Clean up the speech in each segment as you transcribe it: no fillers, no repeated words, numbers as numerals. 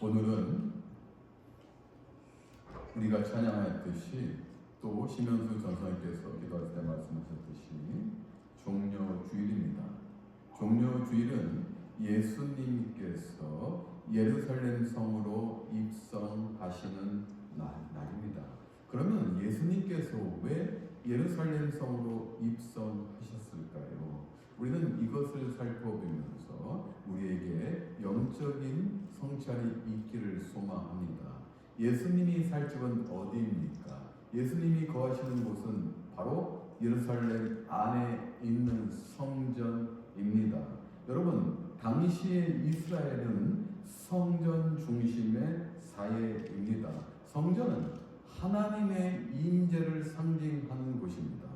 오늘은 우리가 찬양했듯이 또 심현수 전사님께서 기도할 때 말씀하셨듯이 종려주일입니다. 종려주일은 예수님께서 예루살렘 성으로 입성하시는 날입니다. 그러면 예수님께서 왜 예루살렘 성으로 입성하셨을까요? 우리는 이것을 살펴보면서 우리에게 영적인 성찰이 있기를 소망합니다. 예수님이 살 집은 어디입니까? 예수님이 거하시는 곳은 바로 예루살렘 안에 있는 성전입니다. 여러분, 당시의 이스라엘은 성전 중심의 사회입니다. 성전은 하나님의 임재를 상징하는 곳입니다.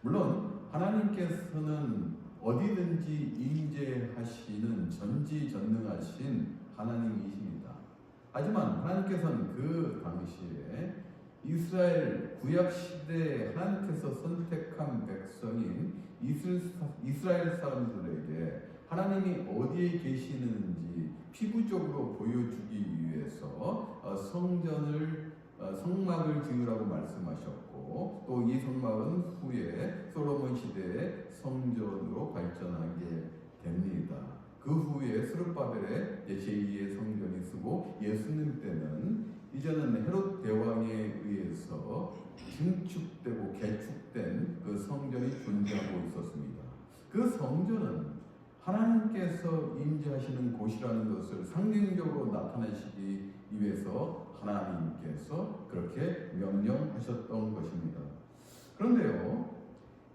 물론 하나님께서는 어디든지 임재하시는 전지전능하신 하나님이십니다. 하지만 하나님께서는 그 당시에 이스라엘 구약시대에 하나님께서 선택한 백성인 이스라엘 사람들에게 하나님이 어디에 계시는지 피부적으로 보여주기 위해서 성막을 지으라고 말씀하셨고, 또 이 성막은 후에 솔로몬 시대의 성전으로 발전하게 됩니다. 그 후에 스룹바벨의 제2의 성전이 쓰고, 예수님 때는 이제는 헤롯 대왕에 의해서 증축되고 개축된 그 성전이 존재하고 있었습니다. 그 성전은 하나님께서 임재하시는 곳이라는 것을 상징적으로 나타내시기 위해서 하나님께서 그렇게 명령하셨던 것입니다. 그런데요,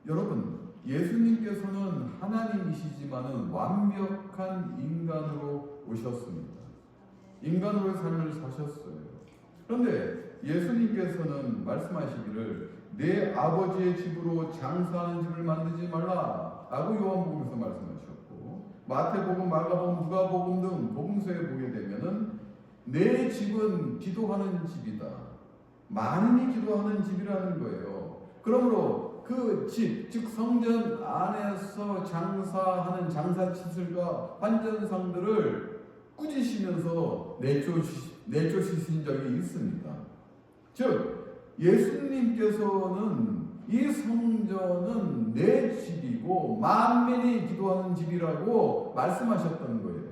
여러분, 예수님께서는 하나님이시지만은 완벽한 인간으로 오셨습니다. 인간으로의 삶을 사셨어요. 그런데 예수님께서는 말씀하시기를 내 아버지의 집으로 장사하는 집을 만들지 말라 라고 요한복음에서 말씀하셨고, 마태복음, 마가복음, 누가복음 등 복음서에 보게 되면은 내 집은 기도하는 집이다, 만인이 기도하는 집이라는 거예요. 그러므로 그 집, 즉 성전 안에서 장사하는 장사치들과 환전상들을 꾸짖으면서 내쫓으신 적이 있습니다. 즉 예수님께서는 이 성전은 내 집이고 만민이 기도하는 집이라고 말씀하셨던 거예요.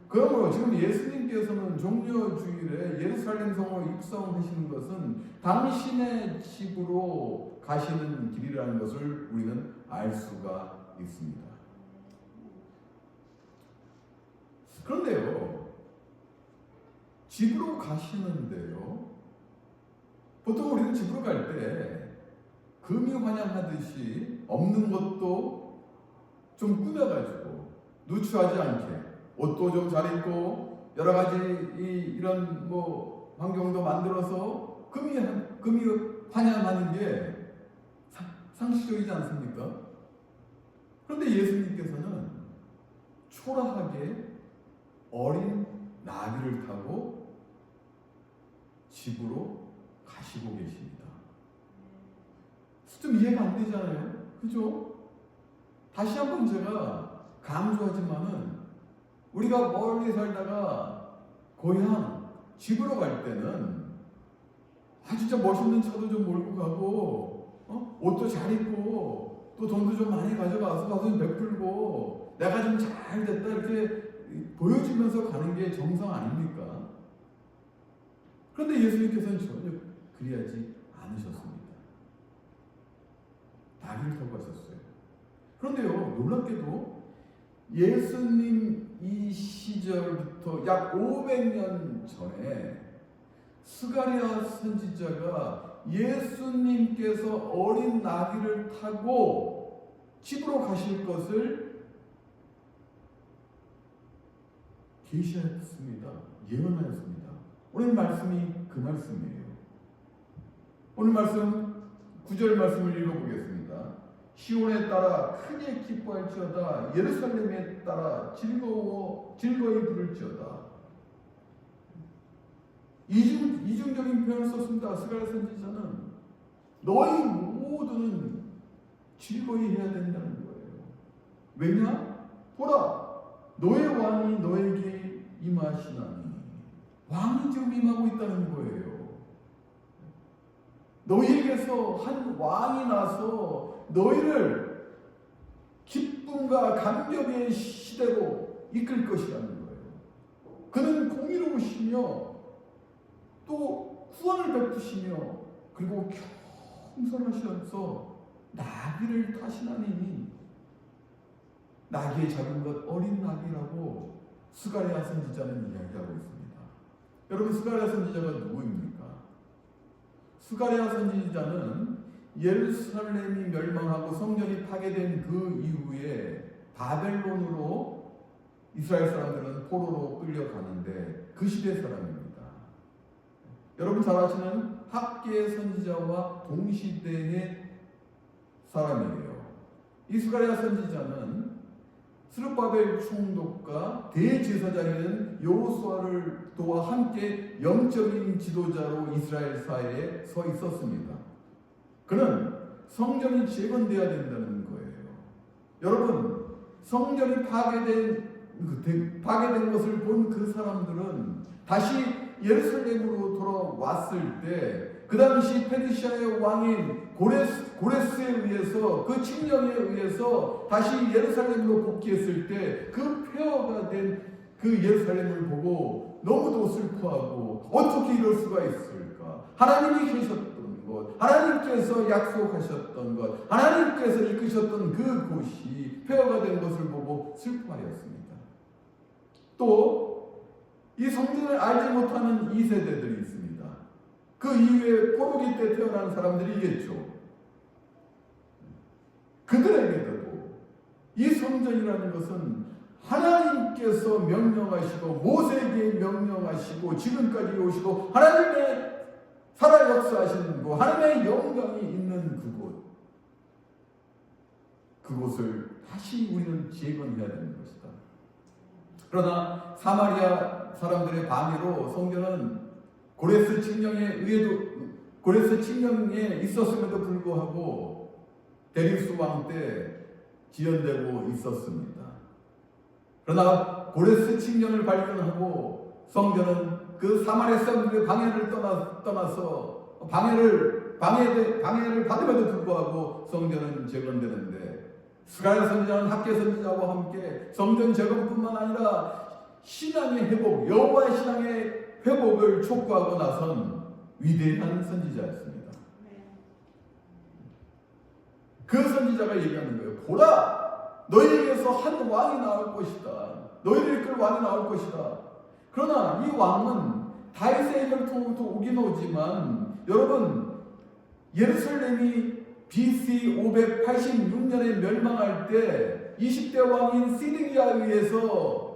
그러므로 지금 예수님께서는 종려주일에 예루살렘 성으로 입성하시는 것은 당신의 집으로 가시는 길이라는 것을 우리는 알 수가 있습니다. 그런데요, 집으로 가시는데요, 보통 우리는 집으로 갈 때 금이 환영하듯이 없는 것도 좀 꾸며가지고 누추하지 않게 옷도 좀 잘 입고 여러 가지 이런 환경도 만들어서 금이 환영하는 게 상식적이지 않습니까? 그런데 예수님께서는 초라하게 어린 나귀를 타고 집으로 가시고 계십니다. 좀 이해가 안 되잖아요. 그죠? 다시 한번 제가 강조하지만은 우리가 멀리 살다가 고향, 집으로 갈 때는 진짜 멋있는 차도 좀 몰고 가고, 옷도 잘 입고, 또 돈도 좀 많이 가져가서 좀 베풀고, 내가 좀 잘 됐다 이렇게 보여주면서 가는 게 정상 아닙니까? 그런데 예수님께서는 전혀 그리하지 않으셨습니다. 나귀를 타고 가셨어요. 그런데요, 놀랍게도 예수님 이 시절부터 약 500년 전에 스가랴 선지자가 예수님께서 어린 나귀를 타고 집으로 가실 것을 계시했습니다. 예언하였습니다. 오늘 말씀이 그 말씀이에요. 오늘 말씀 9절 말씀을 읽어보겠습니다. 시온에 따라 크게 기뻐할지어다, 예루살렘에 따라 즐거이 부를지어다. 이중적인 표현을 썼습니다. 스가랴 선지자는 너희 모두는 즐거이 해야 된다는 거예요. 왜냐? 보라, 너의 왕이 너에게 임하시나니. 왕이 지금 임하고 있다는 거예요. 너희에게서 한 왕이 나서 너희를 기쁨과 감격의 시대로 이끌 것이라는 거예요. 그는 공의로우시며 또 구원을 베푸시며 그리고 겸손하셔서 나귀를 타시나니 나귀의 작은 것 어린 나귀라고 스가랴 선지자는 이야기하고 있습니다. 여러분, 스가랴 선지자가 누구입니까? 스가랴 선지자는 예루살렘이 멸망하고 성전이 파괴된 그 이후에 바벨론으로 이스라엘 사람들은 포로로 끌려가는데 그 시대 사람입니다. 여러분 잘 아시는 학계 선지자와 동시대의 사람이에요. 이 스가랴 선지자는 스룹바벨 총독과 대제사장인 여호수아를 도와 함께 영적인 지도자로 이스라엘 사회에 서 있었습니다. 그는 성전이 재건되어야 된다는 거예요. 여러분, 성전이 파괴된 것을 본 그 사람들은 다시 예루살렘으로 돌아왔을 때 그 당시 페르시아의 왕인 고레스에 의해서 그 칙령에 의해서 다시 예루살렘으로 복귀했을 때 그 폐허가 된 그 예루살렘을 보고 너무도 슬퍼하고 어떻게 이럴 수가 있을까? 하나님이 계셨던 것, 하나님께서 약속하셨던 것, 하나님께서 이끄셨던 그 곳이 폐허가 된 것을 보고 슬퍼하였습니다. 또 이 성전을 알지 못하는 2세대들이 있습니다. 그 이후에 포로기 때 태어난 사람들이겠죠. 그들에게도 이 성전이라는 것은 하나님께서 명령하시고 모세에게 명령하시고 지금까지 오시고 하나님의 살아 역사하시는 곳, 하나님의 영광이 있는 그곳을 다시 우리는 재건해야 되는 것이다. 그러나 사마리아 사람들의 방해로 성전은 고레스 칙령에 있었음에도 불구하고 데리우스 왕 때 지연되고 있었습니다. 그러나 고레스 칙령을 발견하고 성전은 그 사마리아 사람들의 방해를 떠나서 방해를 받음에도 불구하고 성전은 재건되는데 스가랴 선지자는 학계 선지자와 함께 성전 재건뿐만 아니라 신앙의 회복, 여호와의 신앙의 회복을 촉구하고 나선 위대한 선지자였습니다. 그 선지자가 얘기하는 거예요. 보라, 너희에게서 한 왕이 나올 것이다. 너희를 이끌 왕이 나올 것이다. 그러나 이 왕은 다윗의 혈통으로부터 오긴 오지만 여러분, 예루살렘이 BC 586년에 멸망할 때 20대 왕인 시드기야에 의해서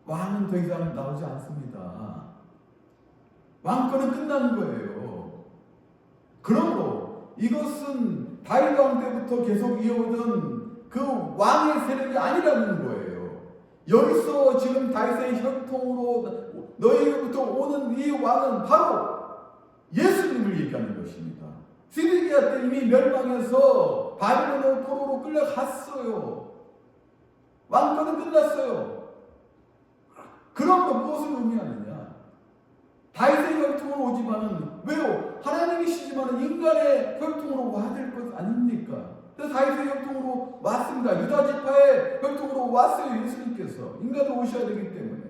왕은 더 이상 나오지 않습니다. 왕권은 끝난 거예요. 그러므로 이것은 다윗 왕 때부터 계속 이어오던 그 왕의 세력이 아니라는 거예요. 여기서 지금 다윗의 혈통으로 너희로부터 오는 이 왕은 바로 예수님을 얘기하는 것입니다. 시드기야 때 이미 멸망해서 바벨론 포로로 끌려갔어요. 왕권은 끝났어요. 그런 거 무엇을 의미하느냐? 다윗의 혈통으로 오지만은 왜요? 하나님이시지만은 인간의 혈통으로 와야 될 것 아닙니까? 그래서 다윗의 혈통으로 왔습니다. 유다 지파의 혈통으로 왔어요. 예수님께서 인간으로 오셔야 되기 때문에.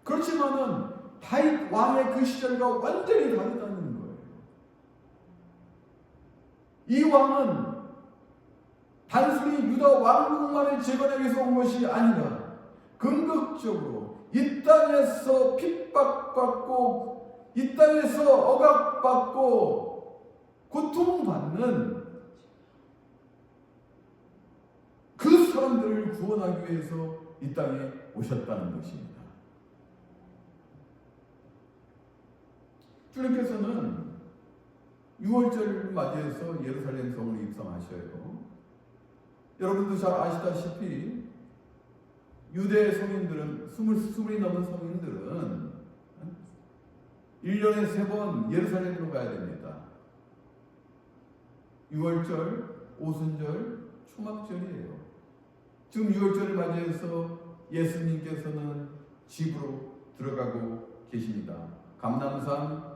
그렇지만은 다윗 왕의 그 시절과 완전히 다르다는 거예요. 이 왕은 단순히 유다 왕국만을 재건하기 위해서 온 것이 아니라 궁극적으로 이 땅에서 핍박받고 이 땅에서 억압받고 고통받는 그 사람들을 구원하기 위해서 이 땅에 오셨다는 것입니다. 주님께서는 6월절을 맞이해서 예루살렘 성을 입성하셔요. 여러분도 잘 아시다시피 유대 성인들은 20이 넘은 성인들은 1년에 3번 예루살렘으로 가야 됩니다. 6월절, 오순절, 초막절이에요. 지금 6월절을 맞이해서 예수님께서는 집으로 들어가고 계십니다. 감람산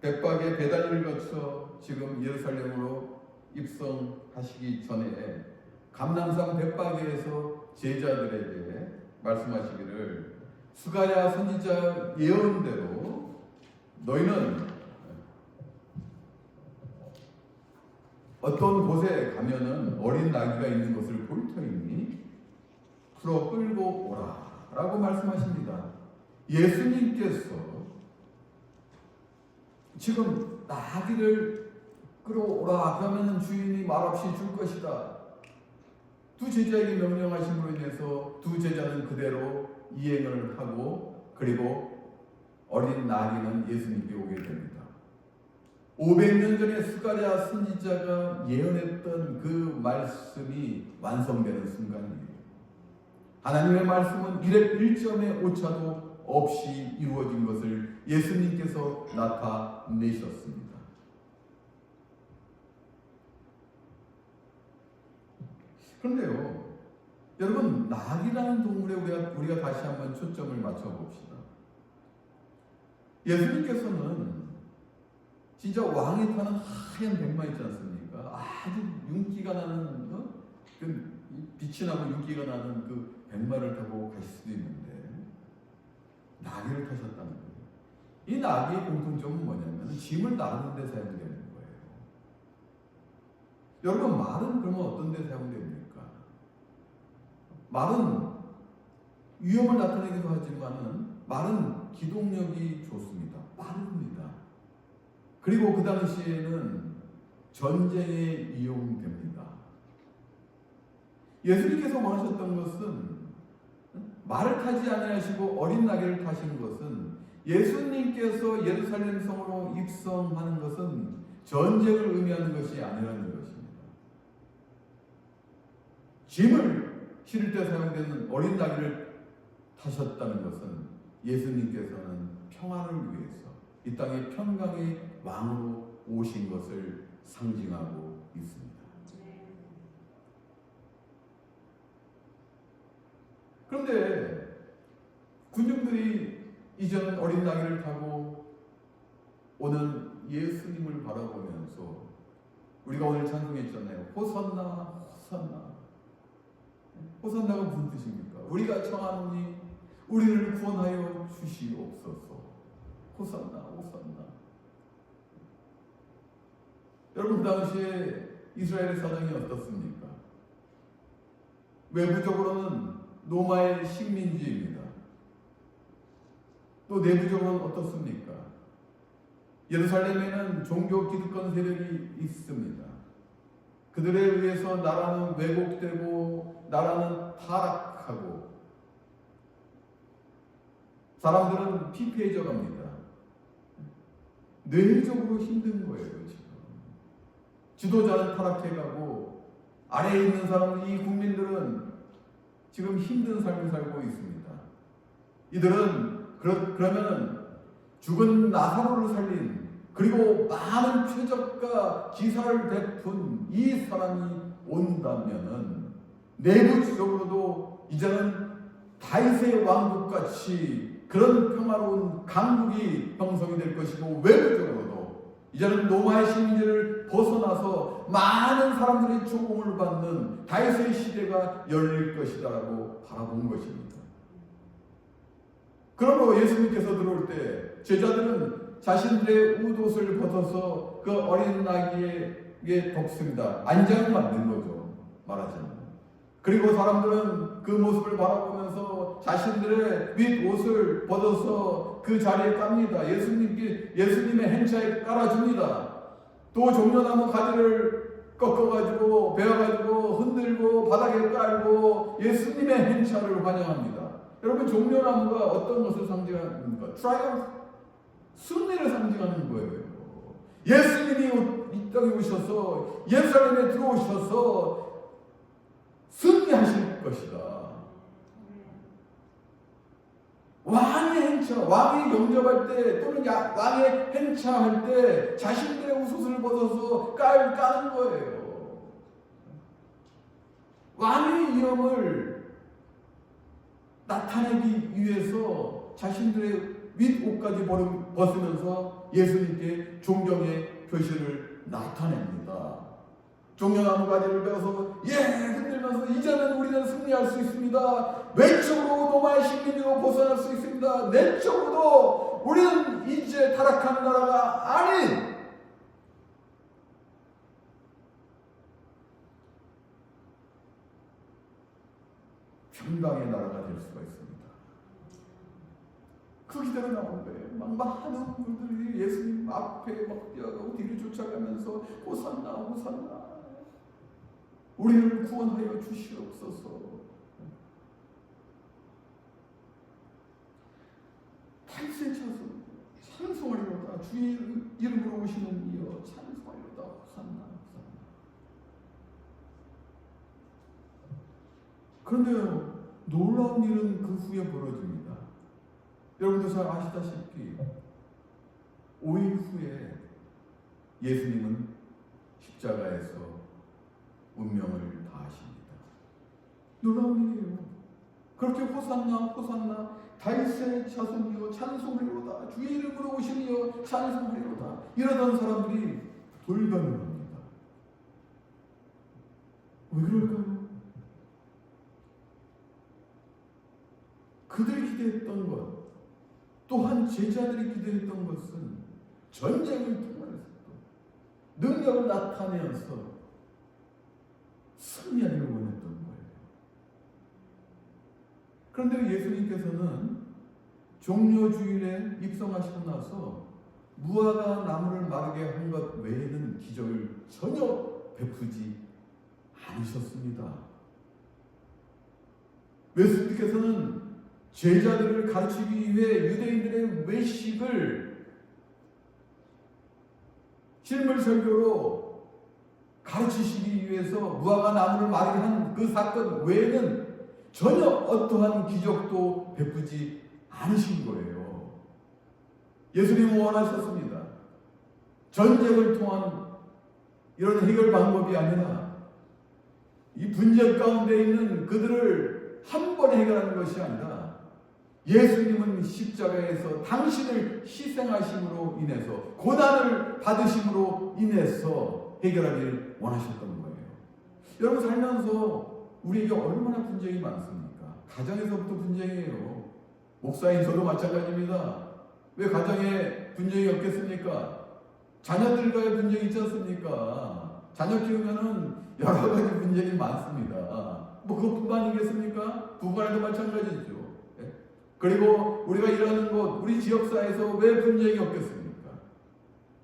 백박의 배달을 거쳐 지금 예루살렘으로 입성하시기 전에 감람산 백박에서 제자들에게 말씀하시기를 스가랴 선지자 예언대로 너희는 어떤 곳에 가면은 어린 나귀가 있는 것을 볼 터이니 풀어 끌고 오라 라고 말씀하십니다. 예수님께서 지금 나귀를 끌어오라 그러면 주인이 말없이 줄 것이다. 두 제자에게 명령하심으로 인해서 두 제자는 그대로 이행을 하고 그리고 어린 나귀는 예수님께 오게 됩니다. 500년 전에 스가랴 선지자가 예언했던 그 말씀이 완성되는 순간이에요. 하나님의 말씀은 일점의 오차도 없이 이루어진 것을 예수님께서 나타내셨습니다. 그런데요, 여러분, 나귀라는 동물에 우리가 다시 한번 초점을 맞춰봅시다. 예수님께서는 진짜 왕이 타는 하얀 백마 있지 않습니까? 아주 윤기가 나는 빛이 나고 윤기가 나는 그 백마를 타고 가실 수도 있는데 나귀를 타셨다는 거예요. 이 나귀의 공통점은 뭐냐면 짐을 나르는 데 사용되는 거예요. 여러분, 말은 그러면 어떤 데 사용됩니까? 말은 위험을 나타내기도 하지만은 말은 기동력이 좋습니다. 빠릅니다. 그리고 그 당시에는 전쟁에 이용됩니다. 예수님께서 원하셨던 것은 말을 타지 아니하시고 어린 나귀를 타신 것은 예수님께서 예루살렘 성으로 입성하는 것은 전쟁을 의미하는 것이 아니라는 것입니다. 짐을 실을 때 사용되는 어린 나귀를 타셨다는 것은 예수님께서는 평안을 위해서 이 땅에 평강의 왕으로 오신 것을 상징하고 있습니다. 그런데 군중들이 이전 어린 나귀를 타고 오는 예수님을 바라보면서 우리가 오늘 찬송했잖아요. 호산나 호산나. 호산나가 무슨 뜻입니까? 우리가 청하노니 우리를 구원하여 주시옵소서. 호산나 호산나. 여러분, 그 당시에 이스라엘의 사정이 어떻습니까? 외부적으로는 로마의 식민지입니다. 또 내부적으로는 어떻습니까? 예루살렘에는 종교 기득권 세력이 있습니다. 그들에 의해서 나라는 왜곡되고 나라는 타락하고 사람들은 피폐해져 갑니다. 뇌적으로 힘든 거예요, 지금. 지도자는 타락해가고 아래에 있는 사람들, 이 국민들은 지금 힘든 삶을 살고 있습니다. 이들은 그러면 죽은 나사로를 살린 그리고 많은 표적과 기사를 베푼 이 사람이 온다면은 내부적으로도 이제는 다윗의 왕국같이 그런 평화로운 강국이 형성이 될 것이고 외부적으로도 이제는 로마의 식민지를 벗어나서 많은 사람들이 조공을 받는 다윗의 시대가 열릴 것이다라고 바라본 것입니다. 그러므로 예수님께서 들어올 때 제자들은 자신들의 웃옷을 벗어서 그 어린 나귀에게 덮습니다. 안장을 만든 거죠, 말하자면. 그리고 사람들은 그 모습을 바라보면서 자신들의 윗옷을 벗어서 그 자리에 깝니다. 예수님의 행차에 깔아줍니다. 또 종려나무 가지를 꺾어가지고 베어가지고 흔들고 바닥에 깔고 예수님의 행차를 환영합니다. 여러분, 종려나무가 어떤 것을 상징합니까? 트라이엄프, 승리를 상징하는 거예요. 예수님이 이 땅에 오셔서 예루살렘에 들어오셔서 승리하실 것이다. 왕의 행차, 왕이 영접할 때 또는 왕의 행차할 때 자신들의 옷을 벗어서 까는 거예요. 왕의 위엄을 나타내기 위해서 자신들의 윗옷까지 벗으면서 예수님께 존경의 표시를 나타냅니다. 종려나무 가지를 베어서 흔들면서 이제는 우리는 승리할 수 있습니다. 외적으로 로마의 식민지로 벗어날 수 있습니다. 내적으로도 우리는 이제 타락한 나라가 아닌 평강의 나라가 될 수가 있습니다. 그 기대로 나오는 거예요. 막 많은 분들이 예수님 앞에 막 뛰어가고 뒤를 쫓아가면서 호산나 호산나 우리를 구원하여 주시옵소서. 다윗의 자손 찬송하리로다. 주의 이름으로 오시는 이여 찬송하리로다. 호산나 호산나. 그런데 놀라운 일은 그 후에 벌어집니다. 여러분도 잘 아시다시피 5일 후에 예수님은 십자가에서 운명을 다하십니다. 놀라운 일이에요. 그렇게 호산나 호산나 다윗의 자손이여 찬송하리로다. 주의 이름으로 오시니여 찬송하리로다. 이러던 사람들이 돌변합니다. 왜 그럴까요? 그들이 기대했던 것, 또한 제자들이 기대했던 것은 전쟁을 통해서 능력을 나타내어서 승리하기를 원했던 거예요. 그런데 예수님께서는 종려주일에 입성하시고 나서 무화과 나무를 마르게 한 것 외에는 기적을 전혀 베푸지 않으셨습니다. 예수님께서는 제자들을 가르치기 위해 유대인들의 외식을 실물설교로 가르치시기 위해서 무화과 나무를 마르게 한 그 사건 외에는 전혀 어떠한 기적도 베푸지 않으신 거예요. 예수님은 원하셨습니다. 전쟁을 통한 이런 해결 방법이 아니라 이 분쟁 가운데 있는 그들을 한 번에 해결하는 것이 아니라 예수님은 십자가에서 당신을 희생하심으로 인해서 고난을 받으심으로 인해서 해결하기를 원하셨던 거예요. 여러분 살면서 우리에게 얼마나 분쟁이 많습니까? 가정에서부터 분쟁이에요. 목사인 저도 마찬가지입니다. 왜 가정에 분쟁이 없겠습니까? 자녀들과의 분쟁이 있지 않습니까? 자녀 키우면은 여러 가지 분쟁이 많습니다. 뭐 그것뿐만이겠습니까? 부부간에도 마찬가지죠. 그리고 우리가 일하는 곳, 우리 지역사회에서 왜 분쟁이 없겠습니까?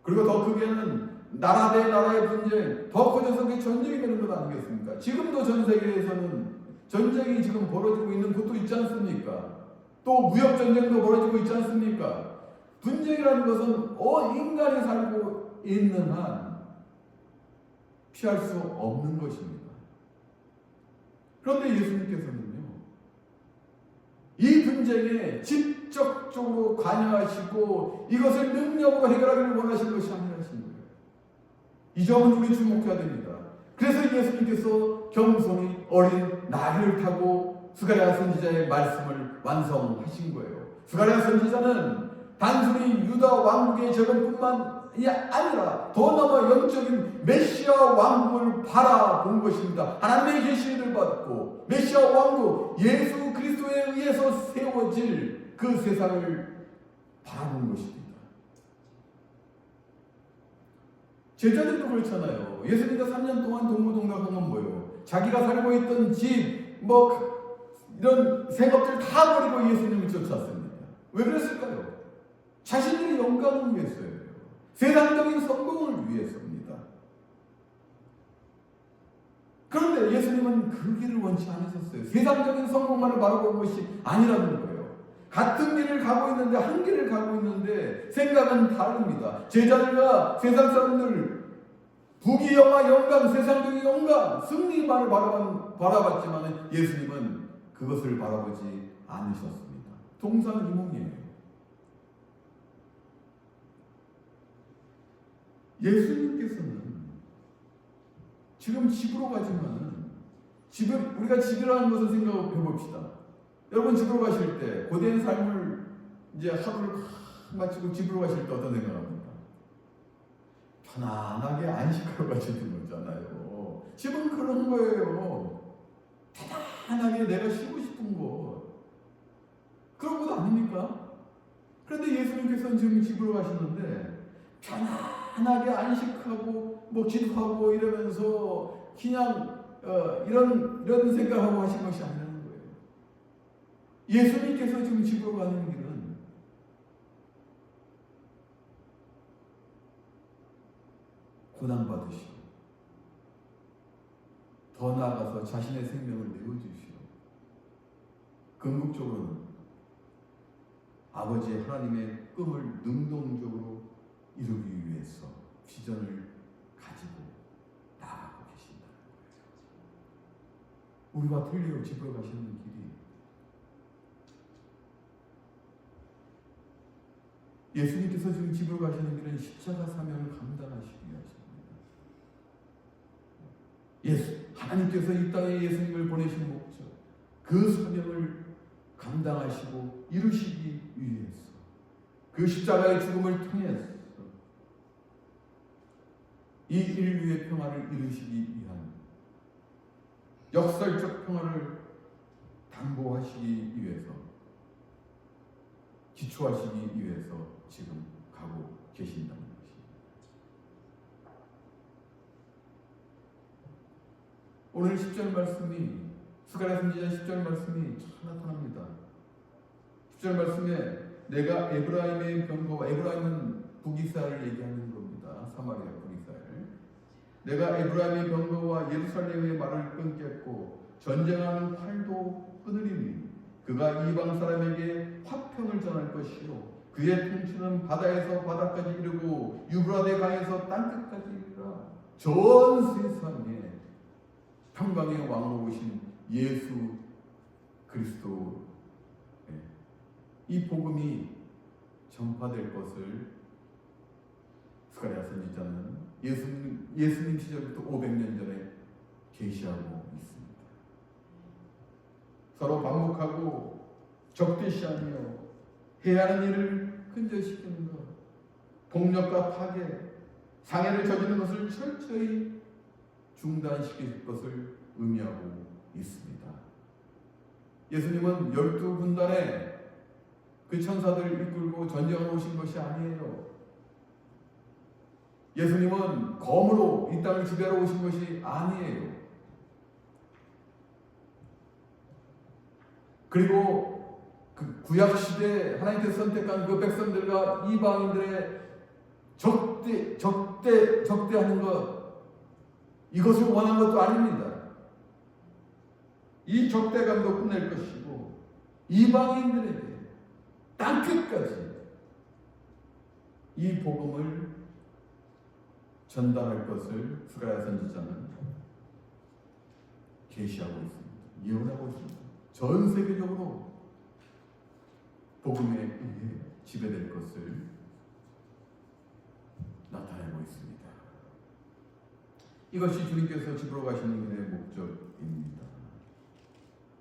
그리고 더 크게는 나라 대 나라의 분쟁, 더 커져서 그게 전쟁이 되는 것 아니겠습니까? 지금도 전 세계에서는 전쟁이 지금 벌어지고 있는 곳도 있지 않습니까? 또 무역 전쟁도 벌어지고 있지 않습니까? 분쟁이라는 것은 인간이 살고 있는 한 피할 수 없는 것입니다. 그런데 예수님께서는요, 이 분쟁에 직접적으로 관여하시고 이것을 능력으로 해결하기를 원하시는 것이 아니라신 거예요. 이 점은 우리 주목해야 됩니다. 그래서 예수님께서 겸손히 어린 나귀를 타고 스가랴 선지자의 말씀을 완성하신 거예요. 스가랴 선지자는 단순히 유다 왕국의 재건뿐만이 아니라 더 넘어 영적인 메시아 왕국을 바라본 것입니다. 하나님의 계시를 받고 메시아 왕국 예수 그리스도에 의해서 세워질 그 세상을 바라본 것입니다. 제자들도 그렇잖아요. 예수님과 3년 동안 동무동락하면 뭐예요? 자기가 살고 있던 집, 이런 생업들 다 버리고 예수님을 쫓았습니다. 왜 그랬을까요? 자신들의 영광을 위해서예요. 세상적인 성공을 위해서입니다. 그런데 예수님은 그 길을 원치 않으셨어요. 세상적인 성공만을 바라본 것이 아니라는 거예요. 같은 길을 가고 있는데, 한 길을 가고 있는데 생각은 다릅니다. 제자들과 세상 사람들 부귀영화, 영광, 세상적인 영광, 승리만을 바라봤지만 예수님은 그것을 바라보지 않으셨습니다. 동상이몽이에요. 예수님께서는 지금 집으로 가지만은 우리가 집이라는 것을 생각해 봅시다. 여러분 집으로 가실 때 고된 삶을 이제 하루를 마치고 집으로 가실 때 어떤 생각합니까? 편안하게 안식하러 가시는 거잖아요. 집은 그런 거예요. 편안하게 내가 쉬고 싶은 곳. 그런 것 아닙니까? 그런데 예수님께서는 지금 집으로 가시는데 편안하게 안식하고 뭐 기도하고 이러면서 그냥 이런 생각하고 하신 것이 아니라는 거예요. 예수님께서 지금 집으로 가는 길은 고난받으시고 더 나아가서 자신의 생명을 내어주시고 궁극적으로는 아버지 하나님의 꿈을 능동적으로 이루기 위해서 비전을 가지고 나아가고 계신다는 거예요. 우리와 틀려 집으로 가시는 길이 예수님께서 지금 집으로 가시는 길은 십자가 사명을 감당하시기 위하십니다. 하나님께서 이 땅에 예수님을 보내신 목적, 그 사명을 감당하시고 이루시기 위해서 그 십자가의 죽음을 통해서 이 인류의 평화를 이루시기 위한 역설적 평화를 담보하시기 위해서 기초하시기 위해서 지금 가고 계신다는 것입니다. 오늘 10절 말씀이 스가랴 선지자 10절 말씀이 참 나타납니다. 10절 말씀에 내가 에브라임의 병거와 에브라임은 북이스라엘을 얘기하는 겁니다. 사마리아 북이스라엘. 내가 에브라임의 병거와 예루살렘의 말을 끊겠고 전쟁하는 활도 끊으리니 그가 이방 사람에게 화평을 전할 것이요 그의 통치는 바다에서 바다까지 이르고 유브라데 강에서 땅끝까지 이르라. 전 세상에 평강의 왕으로 오신 예수 그리스도 이 복음이 전파될 것을 스가랴 선지자는 예수님 시절부터 500년 전에 계시하고 있습니다. 서로 반목하고 적대시하며 해하는 일을 근절시키는 것, 폭력과 파괴, 상해를 저지르는 것을 철저히 중단시킬 것을 의미하고 있습니다. 예수님은 12군단의 그 천사들을 이끌고 전쟁을 오신 것이 아니에요. 예수님은 검으로 이 땅을 지배하러 오신 것이 아니에요. 그리고 그 구약시대 하나님께서 선택한 그 백성들과 이방인들의 적대하는 것, 이것을 원한 것도 아닙니다. 이 적대감도 끝낼 것이고 이방인들에게 땅끝까지 이 복음을 전달할 것을 스가랴 선지자는 계시하고 있습니다. 예언하고 있습니다. 전 세계적으로 복음에 의해 지배될 것을 나타내고 있습니다. 이것이 주님께서 집으로 가시는 길의 목적입니다.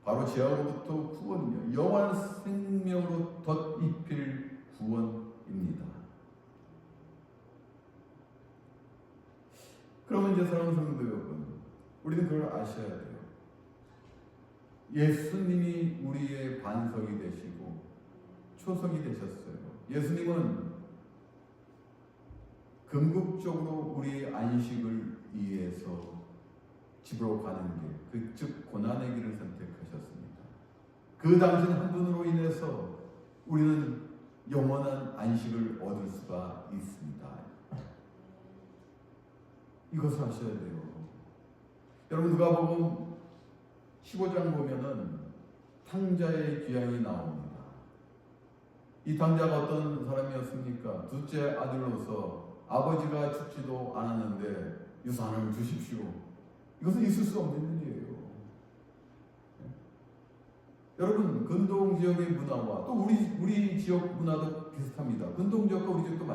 바로 죄악으로부터 구원이며 영원한 생명으로 덧입힐 구원입니다. 그러면 이제 사랑하는 성도 여러분, 우리는 그걸 아셔야 돼요. 예수님이 우리의 반석이 되시고 초석이 되셨어요. 예수님은 궁극적으로 우리의 안식을 위해서 집으로 가는 길, 즉 고난의 길을 선택하셨습니다. 그 당신 한 분으로 인해서 우리는 영원한 안식을 얻을 수가 있습니다. 이것을 아셔야 돼요. 여러분 누가복음 15장 보면은 탕자의 귀향이 나옵니다. 이 탕자가 어떤 사람이었습니까? 둘째 아들로서 아버지가 죽지도 않았는데 유산을 주십시오. 이것은 있을 수 없는 일이에요. 여러분 근동 지역의 문화와 또 우리 지역 문화도 비슷합니다. 근동 지역과 우리 지역도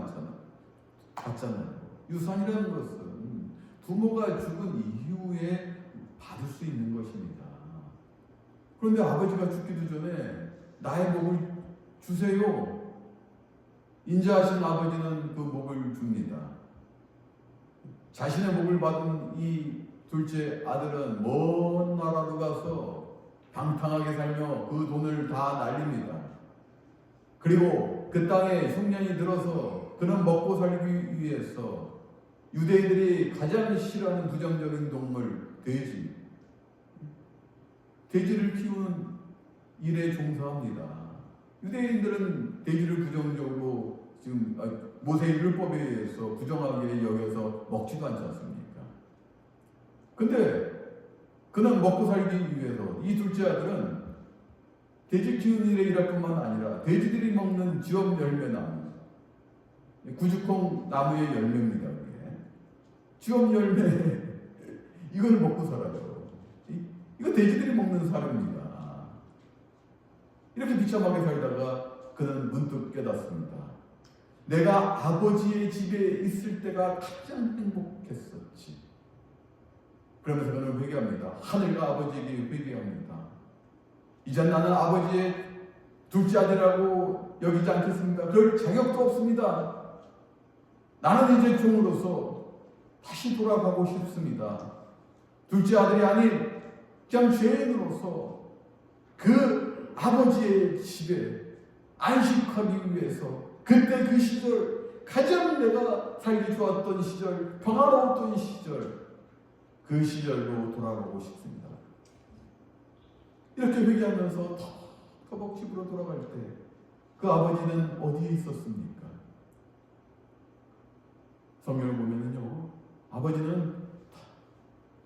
같잖아요. 유산이라는 것은 부모가 죽은 이후에 받을 수 있는 것입니다. 그런데 아버지가 죽기도 전에 나의 목을 주세요. 인자하신 아버지는 그 목을 줍니다. 자신의 목을 받은 이 둘째 아들은 먼 나라로 가서 방탕하게 살며 그 돈을 다 날립니다. 그리고 그 땅에 흉년이 들어서 그는 먹고 살기 위해서 유대인들이 가장 싫어하는 부정적인 동물 돼지를 키우는 일에 종사합니다. 유대인들은 돼지를 부정적으로 지금 모세의 율법에 의해서 부정하게 여겨서 먹지도 않지 않습니까? 근데 그는 먹고 살기 위해서 이 둘째 아들은 돼지 키우는 일에 일할 뿐만 아니라 돼지들이 먹는 지업 열매나무, 구죽콩 나무의 열매입니다. 그게. 지업 열매 이걸 먹고 살아요. 이거 돼지들이 먹는 사료입니다. 이렇게 비참하게 살다가 그는 문득 깨닫습니다. 내가 아버지의 집에 있을 때가 가장 행복했었지. 그러면서 그는 회개합니다. 하늘과 아버지에게 회개합니다. 이제 나는 아버지의 둘째 아들이라고 여기지 않겠습니다. 그럴 자격도 없습니다. 나는 이제 종으로서 다시 돌아가고 싶습니다. 둘째 아들이 아닌 그냥 죄인으로서 그 아버지의 집에 안식하기 위해서 그때 그 시절 가장 내가 살기 좋았던 시절, 평화로웠던 시절, 그 시절로 돌아가고 싶습니다. 이렇게 회개하면서 터벅 집으로 돌아갈 때 그 아버지는 어디에 있었습니까? 성경을 보면은요, 아버지는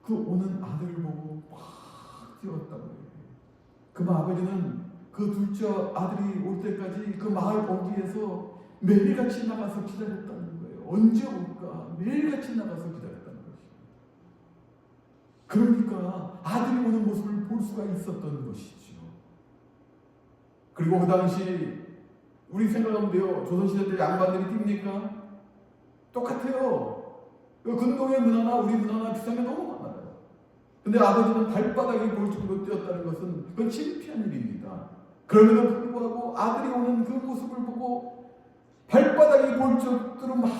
그 오는 아들을 보고 막 뛰었다고 해요. 그 아버지는 그 둘째 아들이 올 때까지 그 마을 어귀에서 매일같이 나가서 기다렸다는 거예요. 언제 올까? 매일같이 나가서 기다렸다는 것이죠. 그러니까 아들이 오는 모습을 볼 수가 있었던 것이죠. 그리고 그 당시 우리 생각하면 돼요. 조선시대 때 양반들이 뜁니까? 똑같아요. 근동의 문화나 우리 문화나 비슷한 게 너무 많아요. 근데 아버지는 발바닥에 볼줄로 뛰었다는 것은 그건 창피한 일입니다. 그럼에도 불구하고 아들이 오는 그 모습을 보고 발바닥에 볼줄로 막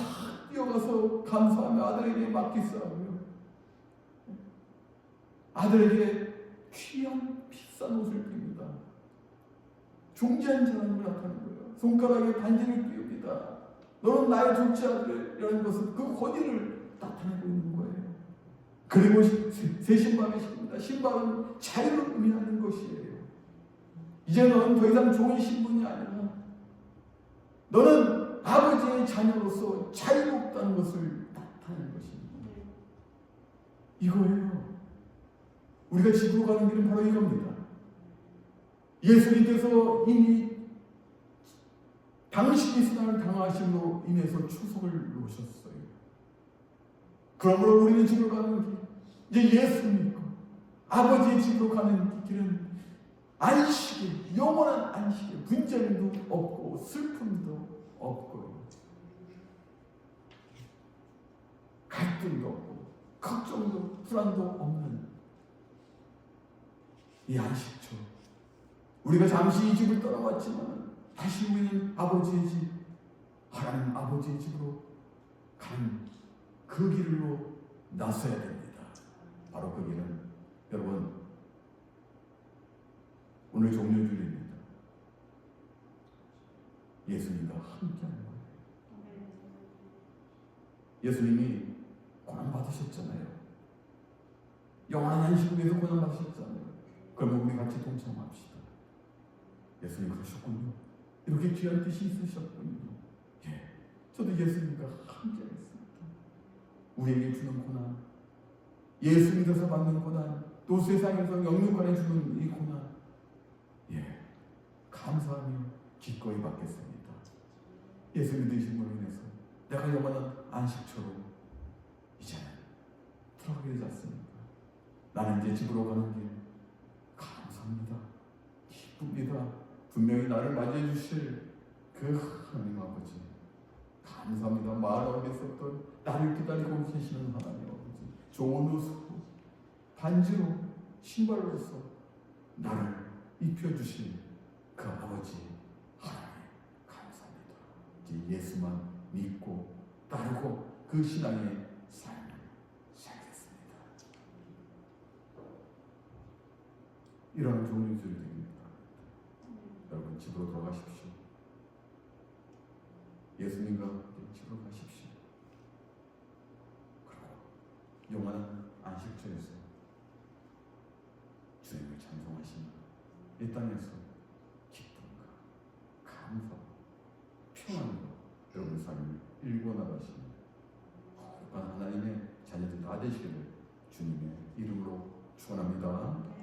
뛰어가서 감사하며 아들에게 맡기싸고요. 아들에게 귀한 비싼 옷을 입힙니다. 존귀한 자라는 걸 나타내는 거예요. 손가락에 반지를 끼웁니다. 너는 나의 둘째 아들이라는 것을 그 권위를 나타내고 있는 거예요. 그리고 새 신발을 신습니다. 신발은 자유를 의미하는 것이에요. 이제 너는 더 이상 종의 신분이 아니라 너는 아버지의 자녀로서 자유롭다는 것을 나타내는 것입니다. 이거예요. 우리가 집으로 가는 길은 바로 이겁니다. 예수님께서 이미 당신이 수단을 당하심으로 인해서 추석을 놓으셨어요. 그러므로 우리는 집으로 가는 길, 이제 예수 믿고 아버지의 집으로 가는 길은 안식이, 영원한 안식이, 분쟁도 없고 슬픔도 없고 갈등도 없고 걱정도 불안도 없는 이 안식처. 우리가 잠시 이 집을 떠나왔지만 다시 우리는 아버지의 집, 하나님 아버지의 집으로 가는 그 길로 나서야 됩니다. 바로 그 길은 여러분 오늘 종료주일입니다. 예수님과 함께하는 거예요. 예수님이 고난 받으셨잖아요. 영원한 안식을 위해서 고난 받으셨잖아요. 그러면 우리 같이 동참합시다. 예수님 그러셨군요. 이렇게 귀한 뜻이 있으셨군요. 예, 저도 예수님과 함께하겠습니다. 우리에게 주는 고난, 예수 믿어서 받는 고난, 또 세상에서 영육간에 주는 이 고난, 예, 감사하며 기꺼이 받겠습니다. 예수 믿으심으로 인해서 내가 영원한 안식처로 이제는 들어가게 되지 않습니까? 나는 이제 집으로 가는 길 감사합니다. 기쁩니다. 분명히 나를 맞이해 주실 그 하나님 아버지 감사합니다. 마을 어디에 있었던 나를 기다리고 계시는 하나님 아버지, 좋은 옷으로 반지로 신발로서 나를 입혀주신 그 아버지 하나님 감사합니다. 이제 예수만 믿고 따르고 그 신앙의 삶을 살겠습니다. 이러한 좋은 일들이 되길 바랍니다. 여러분 집으로 돌아가십시오. 예수님과 집으로 가십시오. 그리고 영원한 안식처에서 주님을 찬송하시며 이 땅에서 기쁨과 감사, 평안으로 여러분 삶을 일궈나가시며 거룩한 하나님의 자녀들 다 되시기를 주님의 이름으로 축원합니다.